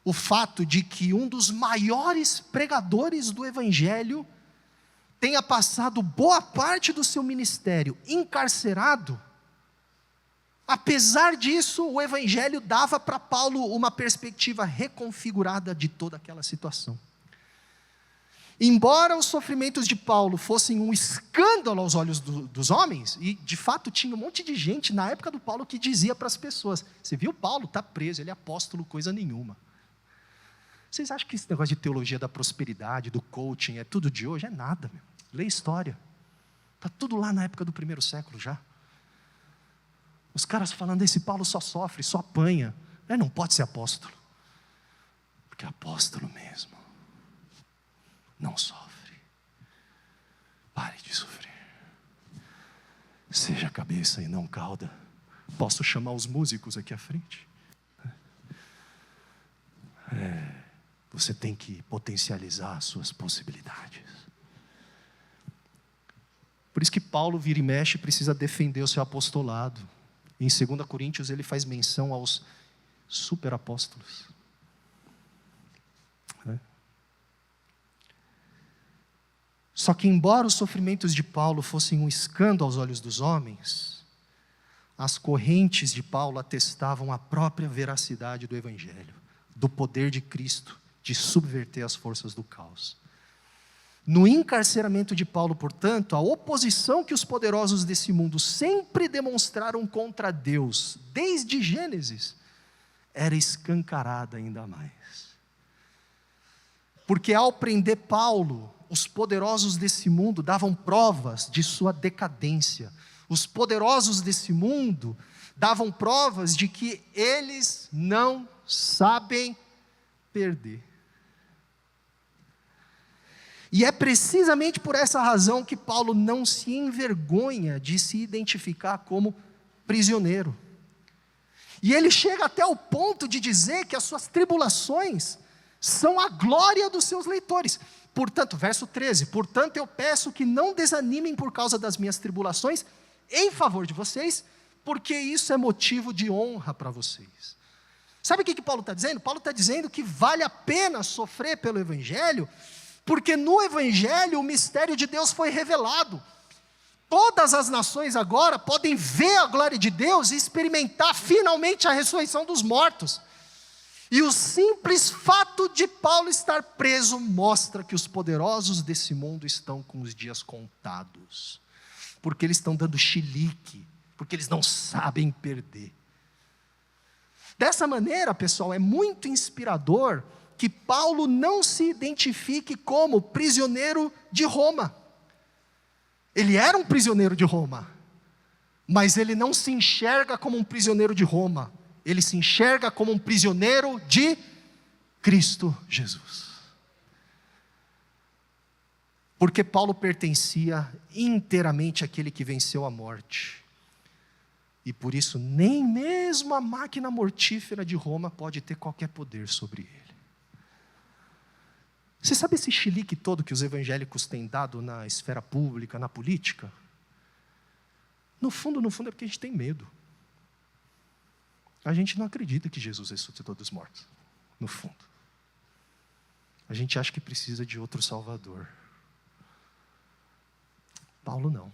o fato de que um dos maiores pregadores do evangelho tenha passado boa parte do seu ministério encarcerado, apesar disso, o evangelho dava para Paulo uma perspectiva reconfigurada de toda aquela situação. Embora os sofrimentos de Paulo fossem um escândalo aos olhos dos homens, e de fato tinha um monte de gente na época do Paulo que dizia para as pessoas: você viu, Paulo está preso, ele é apóstolo coisa nenhuma. Vocês acham que esse negócio de teologia da prosperidade, do coaching, é tudo de hoje? É nada, meu. Lê história. Está tudo lá na época do primeiro século já. Os caras falando, esse Paulo só sofre, só apanha. Ele não pode ser apóstolo. Porque é apóstolo mesmo. Não sofre. Pare de sofrer. Seja cabeça e não cauda. Posso chamar os músicos aqui à frente? Você tem que potencializar as suas possibilidades. Por isso que Paulo vira e mexe precisa defender o seu apostolado. Em 2 Coríntios ele faz menção aos superapóstolos. Só que embora os sofrimentos de Paulo fossem um escândalo aos olhos dos homens, as correntes de Paulo atestavam a própria veracidade do evangelho, do poder de Cristo, de subverter as forças do caos. No encarceramento de Paulo, portanto, a oposição que os poderosos desse mundo sempre demonstraram contra Deus, desde Gênesis, era escancarada ainda mais. Porque ao prender Paulo, os poderosos desse mundo davam provas de sua decadência. Os poderosos desse mundo davam provas de que eles não sabem perder. E é precisamente por essa razão que Paulo não se envergonha de se identificar como prisioneiro. E ele chega até o ponto de dizer que as suas tribulações são a glória dos seus leitores. Portanto, verso 13, portanto eu peço que não desanimem por causa das minhas tribulações em favor de vocês, porque isso é motivo de honra para vocês. Sabe o que Paulo está dizendo? Paulo está dizendo que vale a pena sofrer pelo Evangelho, porque no Evangelho o mistério de Deus foi revelado. Todas as nações agora podem ver a glória de Deus e experimentar finalmente a ressurreição dos mortos. E o simples fato de Paulo estar preso mostra que os poderosos desse mundo estão com os dias contados, porque eles estão dando chilique, porque eles não sabem perder. Dessa maneira, pessoal, é muito inspirador que Paulo não se identifique como prisioneiro de Roma. Ele era um prisioneiro de Roma, mas ele não se enxerga como um prisioneiro de Roma. Ele se enxerga como um prisioneiro de Cristo Jesus. Porque Paulo pertencia inteiramente àquele que venceu a morte. E por isso, nem mesmo a máquina mortífera de Roma pode ter qualquer poder sobre ele. Você sabe esse chilique todo que os evangélicos têm dado na esfera pública, na política? No fundo é porque a gente tem medo. A gente não acredita que Jesus ressuscitou dos mortos, no fundo. A gente acha que precisa de outro Salvador. Paulo não.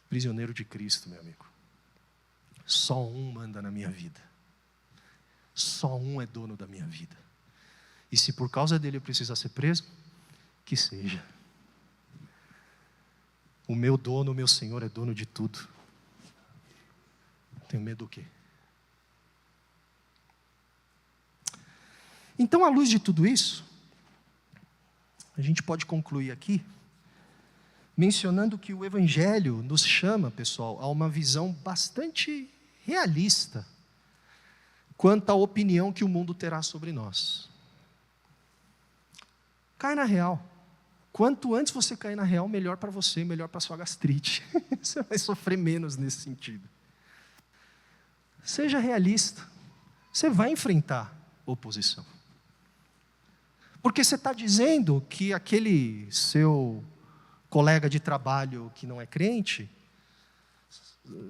Prisioneiro de Cristo, meu amigo. Só um manda na minha vida. Só um é dono da minha vida. E se por causa dele eu precisar ser preso, que seja. O meu dono, o meu Senhor é dono de tudo. Tenho medo do quê? Então, à luz de tudo isso, a gente pode concluir aqui, mencionando que o Evangelho nos chama, pessoal, a uma visão bastante realista quanto à opinião que o mundo terá sobre nós. Cai na real. Quanto antes você cair na real, melhor para você, melhor para sua gastrite. Você vai sofrer menos nesse sentido. Seja realista. Você vai enfrentar oposição. Porque você está dizendo que aquele seu colega de trabalho que não é crente,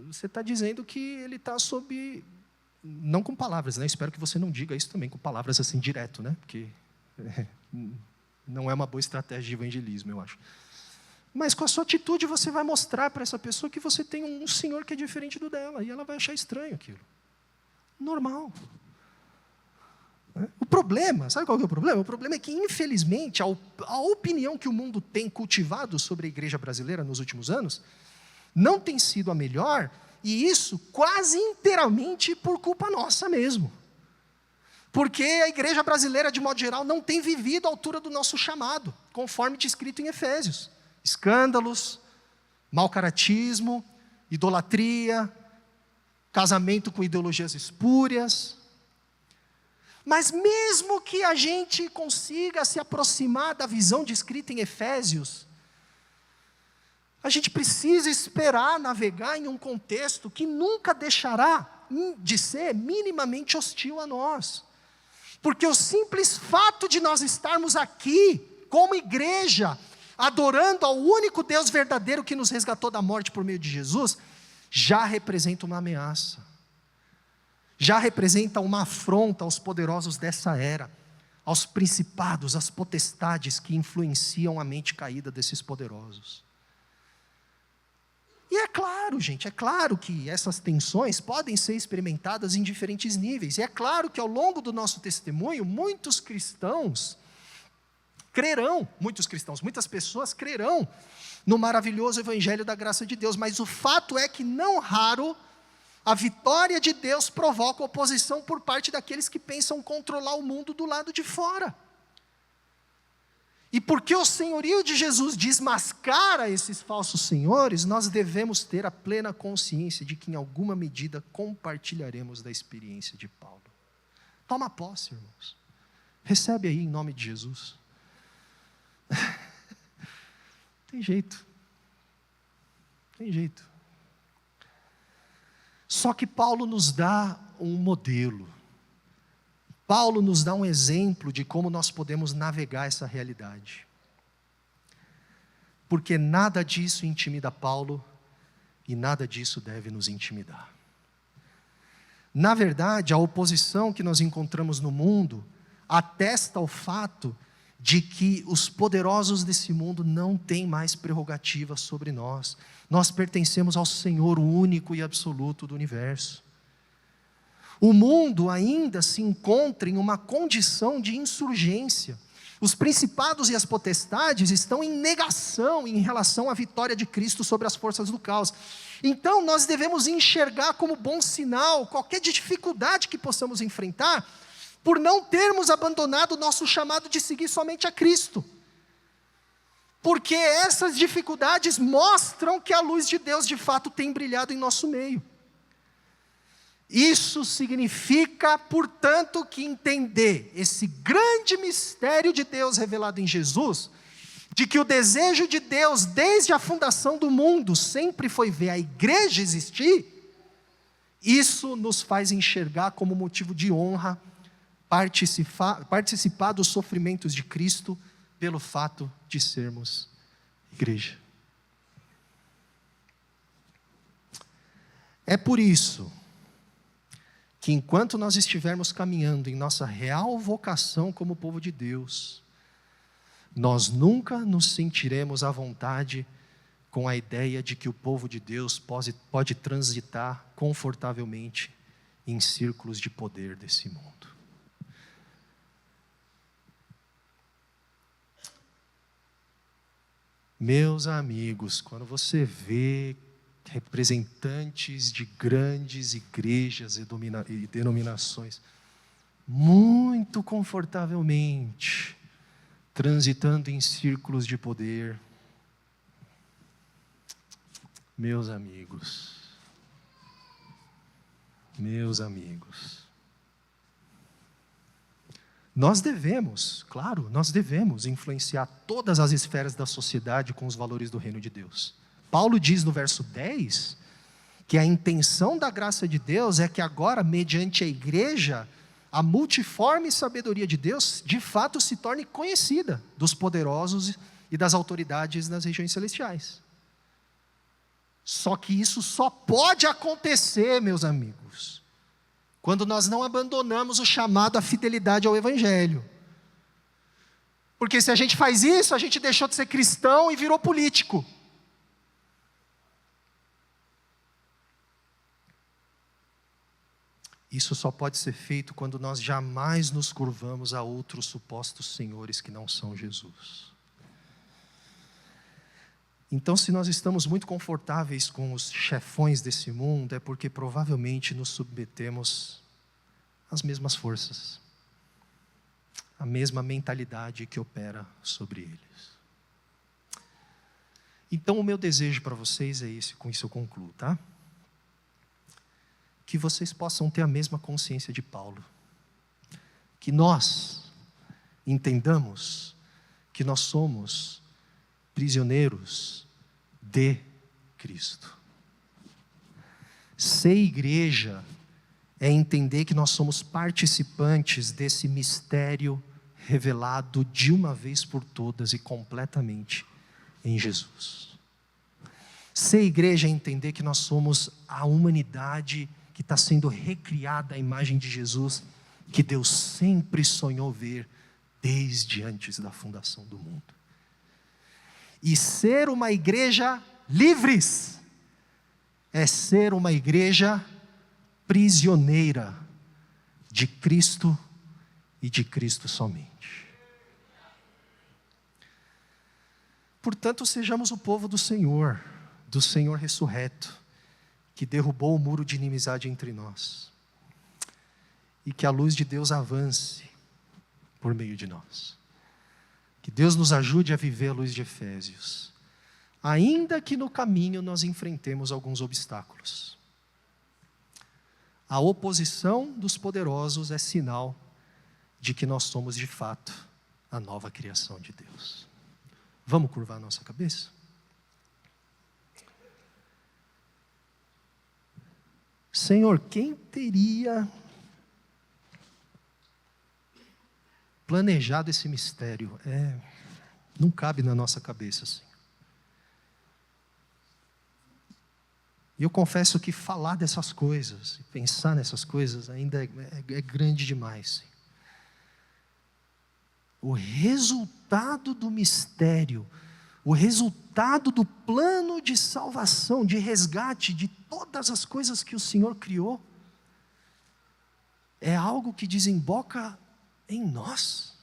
você está dizendo que ele está sob... Não com palavras, né? Espero que você não diga isso também com palavras assim direto, né? Porque não é uma boa estratégia de evangelismo, eu acho. Mas com a sua atitude você vai mostrar para essa pessoa que você tem um senhor que é diferente do dela, e ela vai achar estranho aquilo. Normal. O problema, sabe qual que é o problema? O problema é que, infelizmente, a opinião que o mundo tem cultivado sobre a igreja brasileira nos últimos anos não tem sido a melhor, e isso quase inteiramente por culpa nossa mesmo. Porque a igreja brasileira, de modo geral, não tem vivido à altura do nosso chamado, conforme descrito em Efésios. Escândalos, mau caratismo, idolatria, casamento com ideologias espúrias. Mas mesmo que a gente consiga se aproximar da visão descrita em Efésios, a gente precisa esperar navegar em um contexto que nunca deixará de ser minimamente hostil a nós. Porque o simples fato de nós estarmos aqui, como igreja, adorando ao único Deus verdadeiro que nos resgatou da morte por meio de Jesus, já representa uma ameaça. Já representa uma afronta aos poderosos dessa era, aos principados, às potestades que influenciam a mente caída desses poderosos. E é claro, gente, é claro que essas tensões podem ser experimentadas em diferentes níveis. E é claro que ao longo do nosso testemunho, muitas pessoas crerão no maravilhoso evangelho da graça de Deus. Mas o fato é que não raro a vitória de Deus provoca oposição por parte daqueles que pensam controlar o mundo do lado de fora. E porque o senhorio de Jesus desmascara esses falsos senhores, nós devemos ter a plena consciência de que em alguma medida compartilharemos da experiência de Paulo. Toma posse, irmãos. Recebe aí em nome de Jesus. Tem jeito. Tem jeito. Só que Paulo nos dá um modelo. Paulo nos dá um exemplo de como nós podemos navegar essa realidade. Porque nada disso intimida Paulo e nada disso deve nos intimidar. Na verdade, a oposição que nós encontramos no mundo atesta o fato de que os poderosos desse mundo não têm mais prerrogativa sobre nós. Nós pertencemos ao Senhor único e absoluto do universo. O mundo ainda se encontra em uma condição de insurgência. Os principados e as potestades estão em negação em relação à vitória de Cristo sobre as forças do caos. Então nós devemos enxergar como bom sinal qualquer dificuldade que possamos enfrentar, por não termos abandonado o nosso chamado de seguir somente a Cristo. Porque essas dificuldades mostram que a luz de Deus de fato tem brilhado em nosso meio. Isso significa, portanto, que entender esse grande mistério de Deus revelado em Jesus, de que o desejo de Deus desde a fundação do mundo sempre foi ver a igreja existir, isso nos faz enxergar como motivo de honra, participar dos sofrimentos de Cristo pelo fato de sermos igreja. É por isso que enquanto nós estivermos caminhando em nossa real vocação como povo de Deus, nós nunca nos sentiremos à vontade com a ideia de que o povo de Deus pode transitar confortavelmente em círculos de poder desse mundo. Meus amigos, quando você vê representantes de grandes igrejas e denominações muito confortavelmente transitando em círculos de poder, meus amigos, nós devemos influenciar todas as esferas da sociedade com os valores do reino de Deus. Paulo diz no verso 10 que a intenção da graça de Deus é que agora, mediante a igreja, a multiforme sabedoria de Deus, de fato, se torne conhecida dos poderosos e das autoridades nas regiões celestiais. Só que isso só pode acontecer, meus amigos, quando nós não abandonamos o chamado à fidelidade ao Evangelho. Porque se a gente faz isso, a gente deixou de ser cristão e virou político. Isso só pode ser feito quando nós jamais nos curvamos a outros supostos senhores que não são Jesus. Então, se nós estamos muito confortáveis com os chefões desse mundo, é porque provavelmente nos submetemos às mesmas forças, à mesma mentalidade que opera sobre eles. Então, o meu desejo para vocês é esse, com isso eu concluo, tá? Que vocês possam ter a mesma consciência de Paulo. Que nós entendamos que nós somos prisioneiros de Cristo. Ser igreja é entender que nós somos participantes desse mistério revelado de uma vez por todas e completamente em Jesus. Ser igreja é entender que nós somos a humanidade que está sendo recriada à imagem de Jesus, que Deus sempre sonhou ver desde antes da fundação do mundo. E ser uma igreja livres é ser uma igreja prisioneira de Cristo e de Cristo somente. Portanto, sejamos o povo do Senhor ressurreto, que derrubou o muro de inimizade entre nós, e que a luz de Deus avance por meio de nós. Que Deus nos ajude a viver a luz de Efésios, ainda que no caminho nós enfrentemos alguns obstáculos. A oposição dos poderosos é sinal de que nós somos de fato a nova criação de Deus. Vamos curvar a nossa cabeça? Senhor, quem teria planejado esse mistério? Não cabe na nossa cabeça, Senhor. E eu confesso que falar dessas coisas, pensar nessas coisas, ainda é grande demais, Senhor. O resultado do mistério, o resultado do plano de salvação, de resgate de todas as coisas que o Senhor criou, é algo que desemboca em nós,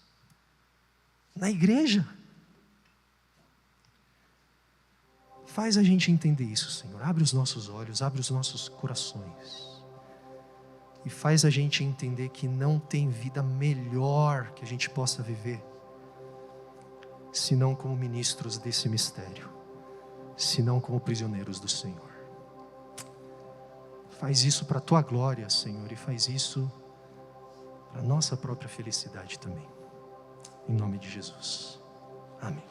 na igreja. Faz a gente entender isso, Senhor. Abre os nossos olhos, abre os nossos corações. E faz a gente entender que não tem vida melhor que a gente possa viver, senão como ministros desse mistério, senão como prisioneiros do Senhor. Faz isso para a Tua glória, Senhor, e faz isso para a nossa própria felicidade também. Em nome de Jesus. Amém.